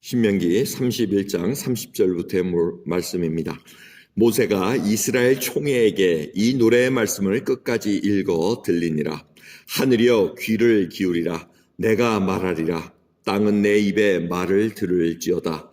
신명기 31장 30절부터의 말씀입니다. 모세가 이스라엘 총회에게 이 노래의 말씀을 끝까지 읽어 들리니라. 하늘이여 귀를 기울이라. 내가 말하리라. 땅은 내 입에 말을 들을지어다.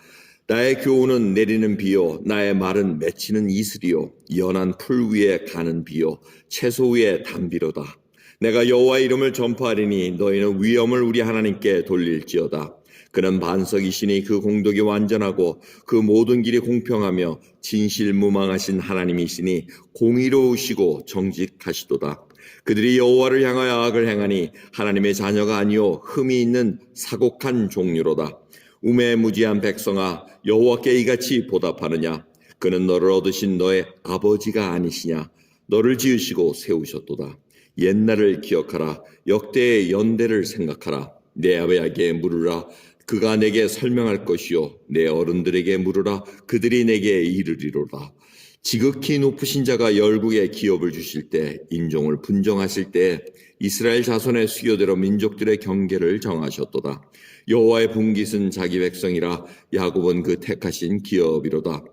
나의 교훈은 내리는 비요, 나의 말은 맺히는 이슬이요, 연한 풀 위에 가는 비요, 채소 위에 담비로다. 내가 여호와의 이름을 전파하리니 너희는 위엄을 우리 하나님께 돌릴지어다. 그는 반석이시니 그 공덕이 완전하고 그 모든 길이 공평하며 진실무망하신 하나님이시니 공의로우시고 정직하시도다. 그들이 여호와를 향하여 악을 행하니 하나님의 자녀가 아니요 흠이 있는 사곡한 종류로다. 우매무지한 백성아, 여호와께 이같이 보답하느냐? 그는 너를 얻으신 너의 아버지가 아니시냐? 너를 지으시고 세우셨도다. 옛날을 기억하라. 역대의 연대를 생각하라. 내 아버지에게 물으라. 그가 내게 설명할 것이요, 내 어른들에게 물으라. 그들이 내게 이르리로다. 지극히 높으신 자가 열국에 기업을 주실 때, 인종을 분정하실 때 이스라엘 자손의 수요대로 민족들의 경계를 정하셨도다. 여호와의 분깃은 자기 백성이라. 야곱은 그 택하신 기업이로다.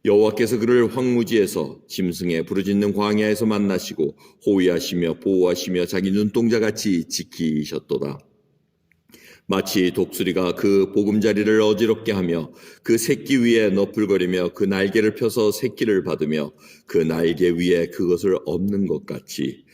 여호와께서 그를 황무지에서 짐승의 부르짖는 광야에서 만나시고 호위하시며 보호하시며 자기 눈동자같이 지키셨도다. 마치 독수리가 그 보금자리를 어지럽게 하며 그 새끼 위에 너풀거리며 그 날개를 펴서 새끼를 받으며 그 날개 위에 그것을 엎는 것 같이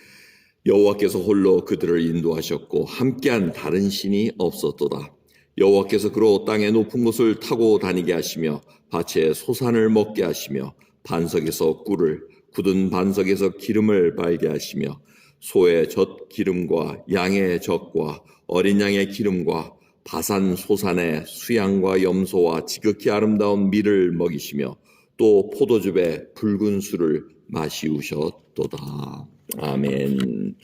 여호와께서 홀로 그들을 인도하셨고 함께한 다른 신이 없었도다. 여호와께서 그로 땅의 높은 곳을 타고 다니게 하시며 밭에 소산을 먹게 하시며 반석에서 꿀을, 굳은 반석에서 기름을 발게 하시며 소의 젖 기름과 양의 젖과 어린 양의 기름과 바산 소산의 수양과 염소와 지극히 아름다운 밀을 먹이시며 또 포도즙에 붉은 술을 마시우셨도다. 아멘.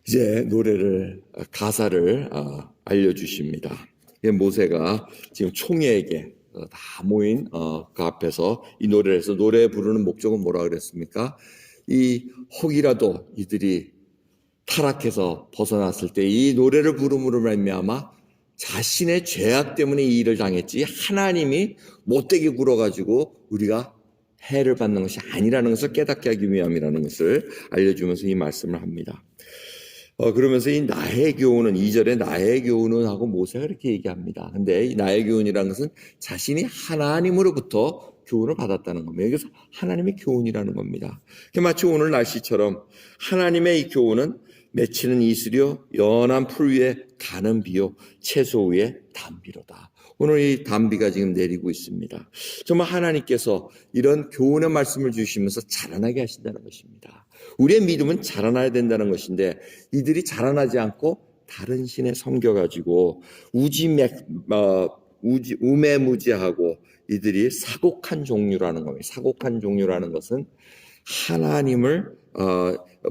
이제 노래를 가사를 알려주십니다. 모세가 지금 총회에게 다 모인 그 앞에서 이 노래를 해서 노래 부르는 목적은 뭐라 그랬습니까? 이 혹이라도 이들이 타락해서 벗어났을 때 이 노래를 부름으로 말미암아 자신의 죄악 때문에 이 일을 당했지 하나님이 못되게 굴어가지고 우리가 해를 받는 것이 아니라는 것을 깨닫게 하기 위함이라는 것을 알려주면서 이 말씀을 합니다. 그러면서 이 나의 교훈은 2절에 나의 교훈은 하고 모세가 이렇게 얘기합니다. 근데 이 나의 교훈이라는 것은 자신이 하나님으로부터 교훈을 받았다는 겁니다. 여기서 하나님의 교훈이라는 겁니다. 마치 오늘 날씨처럼 하나님의 이 교훈은 맺히는 이슬이요 연한 풀 위에 가는 비요 채소 위에 담비로다. 오늘 이 담비가 지금 내리고 있습니다. 정말 하나님께서 이런 교훈의 말씀을 주시면서 자라나게 하신다는 것입니다. 우리의 믿음은 자라나야 된다는 것인데 이들이 자라나지 않고 다른 신에 섬겨가지고 우매무지하고 이들이 사곡한 종류라는 겁니다. 사곡한 종류라는 것은 하나님을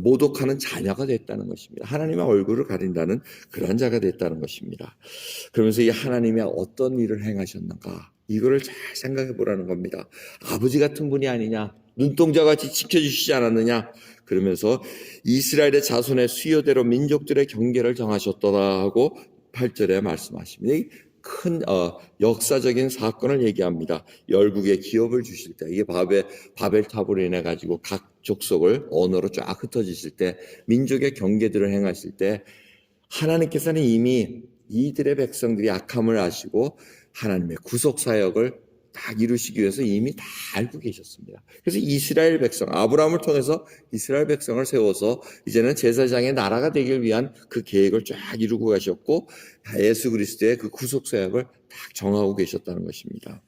모독하는 자녀가 됐다는 것입니다. 하나님의 얼굴을 가린다는 그런 자가 됐다는 것입니다. 그러면서 이 하나님이 어떤 일을 행하셨는가 이거를 잘 생각해 보라는 겁니다. 아버지 같은 분이 아니냐, 눈동자같이 지켜주시지 않았느냐, 그러면서 이스라엘의 자손의 수요대로 민족들의 경계를 정하셨더라 하고 8절에 말씀하십니다. 큰 역사적인 사건을 얘기합니다. 열국에 기업을 주실 때 이게 바벨탑으로 인해 가지고 각 족속을 언어로 쫙 흩어지실 때 민족의 경계들을 행하실 때 하나님께서는 이미 이들의 백성들이 악함을 아시고 하나님의 구속 사역을 딱 이루시기 위해서 이미 다 알고 계셨습니다. 그래서 이스라엘 백성, 아브라함을 통해서 이스라엘 백성을 세워서 이제는 제사장의 나라가 되길 위한 그 계획을 쫙 이루고 가셨고 예수 그리스도의 그 구속 사역을 딱 정하고 계셨다는 것입니다.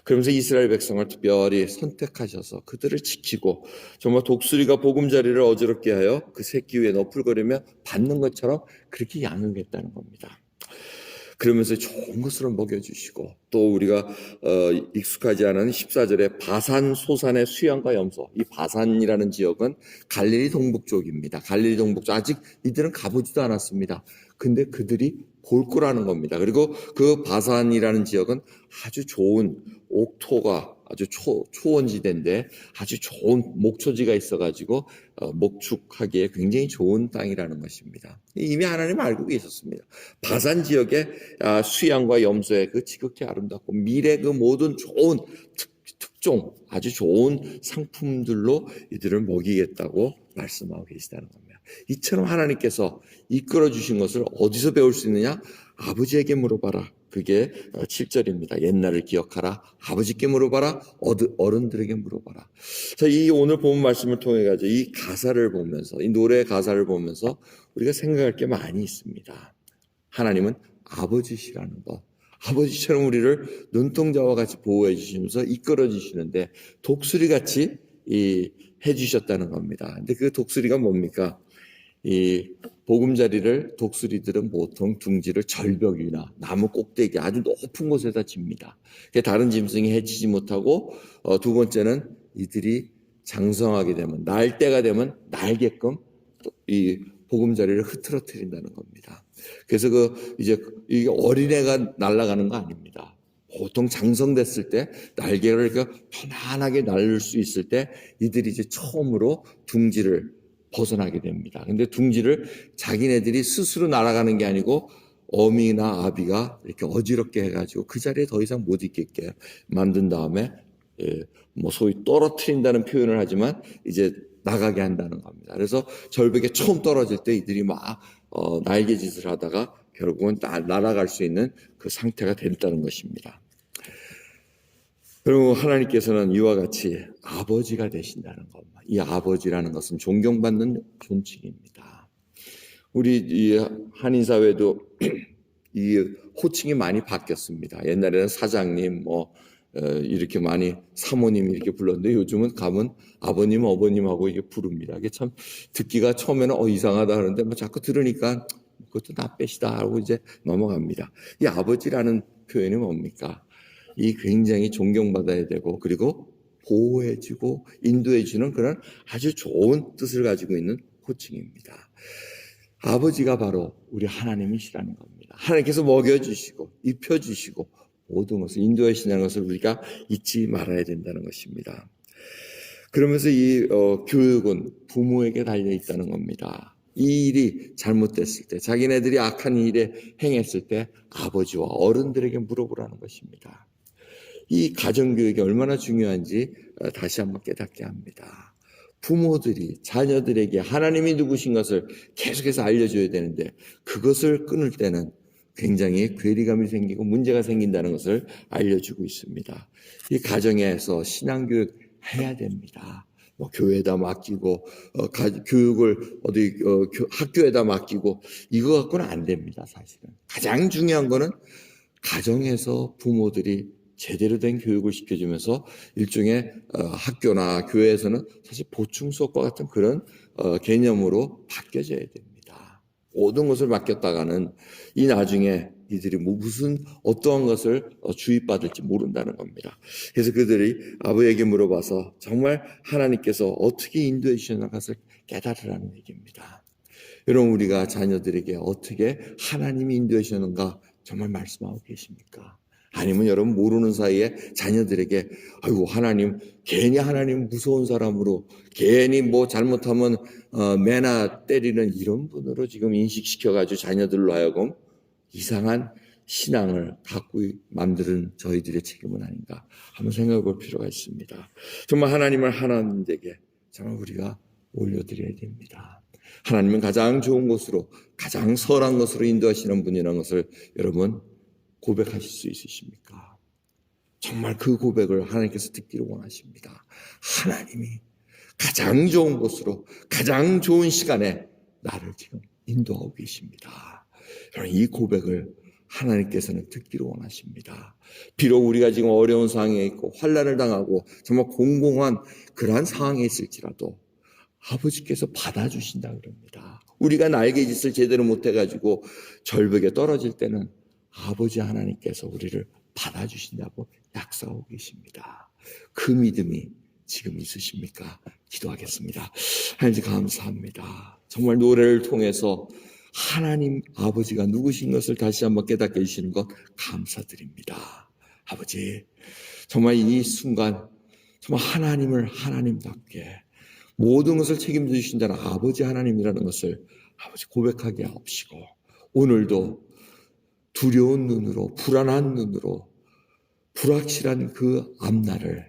그러면서 이스라엘 백성을 특별히 선택하셔서 그들을 지키고 정말 독수리가 보금자리를 어지럽게 하여 그 새끼 위에 너풀거리며 받는 것처럼 그렇게 양육했다는 겁니다. 그러면서 좋은 것으로 먹여주시고 또 우리가 익숙하지 않은 14절에 바산 소산의 수양과 염소, 이 바산이라는 지역은 갈릴리 동북 쪽입니다. 갈릴리 동북 쪽 아직 이들은 가보지도 않았습니다. 근데 그들이 볼 거라는 겁니다. 그리고 그 바산이라는 지역은 아주 좋은 옥토가 아주 초원지대인데 아주 좋은 목초지가 있어가지고 목축하기에 굉장히 좋은 땅이라는 것입니다. 이미 하나님 알고 계셨습니다. 바산 지역의 수양과 염소의 그 지극히 아름답고 밀의 그 모든 좋은 특종, 아주 좋은 상품들로 이들을 먹이겠다고 말씀하고 계시다는 겁니다. 이처럼 하나님께서 이끌어 주신 것을 어디서 배울 수 있느냐? 아버지에게 물어봐라. 그게 7절입니다. 옛날을 기억하라. 아버지께 물어봐라. 어른들에게 물어봐라. 자, 이 오늘 본 말씀을 통해 가지고 이 가사를 보면서, 이 노래 가사를 보면서 우리가 생각할 게 많이 있습니다. 하나님은 아버지시라는 것. 아버지처럼 우리를 눈동자와 같이 보호해 주시면서 이끌어 주시는데 독수리같이 해주셨다는 겁니다. 근데 그 독수리가 뭡니까? 이 보금자리를 독수리들은 보통 둥지를 절벽 위나 나무 꼭대기 아주 높은 곳에다 집니다. 다른 짐승이 해치지 못하고 두 번째는 이들이 장성하게 되면 날 때가 되면 날게끔 이 보금자리를 흐트러뜨린다는 겁니다. 그래서 이제 이게 어린애가 날아가는 거 아닙니다. 보통 장성됐을 때 날개를 이렇게 편안하게 날릴 수 있을 때 이들이 이제 처음으로 둥지를 벗어나게 됩니다. 근데 둥지를 자기네들이 스스로 날아가는 게 아니고 어미나 아비가 이렇게 어지럽게 해가지고 그 자리에 더 이상 못 있겠게 만든 다음에 뭐 소위 떨어뜨린다는 표현을 하지만 이제 나가게 한다는 겁니다. 그래서 절벽에 처음 떨어질 때 이들이 막 날개짓을 하다가 결국은 날아갈 수 있는 그 상태가 됐다는 것입니다. 그리고 하나님께서는 이와 같이 아버지가 되신다는 것. 이 아버지라는 것은 존경받는 존칭입니다. 우리 이 한인 사회도 이 호칭이 많이 바뀌었습니다. 옛날에는 사장님, 이렇게 많이 사모님 이렇게 불렀는데 요즘은 가면 아버님, 어머님하고 이게 부릅니다. 이게 참 듣기가 처음에는 이상하다 하는데 자꾸 들으니까 그것도 나빼시다 하고 이제 넘어갑니다. 이 아버지라는 표현이 뭡니까? 이 굉장히 존경받아야 되고 그리고 보호해주고 인도해주는 그런 아주 좋은 뜻을 가지고 있는 호칭입니다. 아버지가 바로 우리 하나님이시라는 겁니다. 하나님께서 먹여주시고 입혀주시고 모든 것을 인도하시는 것을 우리가 잊지 말아야 된다는 것입니다. 그러면서 이 교육은 부모에게 달려있다는 겁니다. 이 일이 잘못됐을 때 자기네들이 악한 일에 행했을 때 아버지와 어른들에게 물어보라는 것입니다. 이 가정교육이 얼마나 중요한지 다시 한번 깨닫게 합니다. 부모들이 자녀들에게 하나님이 누구신 것을 계속해서 알려줘야 되는데 그것을 끊을 때는 굉장히 괴리감이 생기고 문제가 생긴다는 것을 알려주고 있습니다. 이 가정에서 신앙교육 해야 됩니다. 교회에다 맡기고 교육을 학교에다 맡기고 이거 갖고는 안 됩니다. 사실은 가장 중요한 거는 가정에서 부모들이 제대로 된 교육을 시켜주면서 일종의 학교나 교회에서는 사실 보충 수업과 같은 그런 개념으로 바뀌어져야 됩니다. 모든 것을 맡겼다가는 이 나중에 이들이 어떠한 것을 주입받을지 모른다는 겁니다. 그래서 그들이 아버지에게 물어봐서 정말 하나님께서 어떻게 인도해 주시는 것을 깨달으라는 얘기입니다. 여러분 우리가 자녀들에게 어떻게 하나님이 인도해 주시는가 정말 말씀하고 계십니까? 아니면 여러분 모르는 사이에 자녀들에게 아이고 하나님 괜히 하나님 무서운 사람으로 괜히 잘못하면 매나 때리는 이런 분으로 지금 인식시켜가지고 자녀들로 하여금 이상한 신앙을 갖고 만드는 저희들의 책임은 아닌가 한번 생각해 볼 필요가 있습니다. 정말 하나님을 하나님에게 정말 우리가 올려드려야 됩니다. 하나님은 가장 좋은 것으로 가장 선한 것으로 인도하시는 분이라는 것을 여러분 고백하실 수 있으십니까? 정말 그 고백을 하나님께서 듣기를 원하십니다. 하나님이 가장 좋은 곳으로 가장 좋은 시간에 나를 지금 인도하고 계십니다. 이 고백을 하나님께서는 듣기를 원하십니다. 비록 우리가 지금 어려운 상황에 있고 환난을 당하고 정말 공공한 그러한 상황에 있을지라도 아버지께서 받아주신다 그럽니다. 우리가 날개짓을 제대로 못해가지고 절벽에 떨어질 때는 아버지 하나님께서 우리를 받아주신다고 약속하고 계십니다. 그 믿음이 지금 있으십니까? 기도하겠습니다. 하나님 감사합니다. 정말 노래를 통해서 하나님 아버지가 누구신 것을 다시 한번 깨닫게 해주시는 것 감사드립니다. 아버지, 정말 이 순간 정말 하나님을 하나님답게 모든 것을 책임져 주신 자는 아버지 하나님이라는 것을 아버지 고백하게 하옵시고, 오늘도 두려운 눈으로, 불안한 눈으로, 불확실한 그 앞날을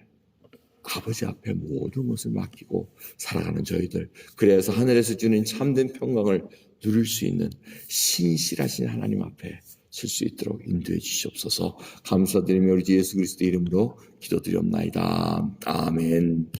아버지 앞에 모든 것을 맡기고 살아가는 저희들, 그래서 하늘에서 주는 참된 평강을 누릴 수 있는 신실하신 하나님 앞에 설 수 있도록 인도해 주시옵소서. 감사드리며 우리 주 예수 그리스도의 이름으로 기도드리옵나이다. 아멘.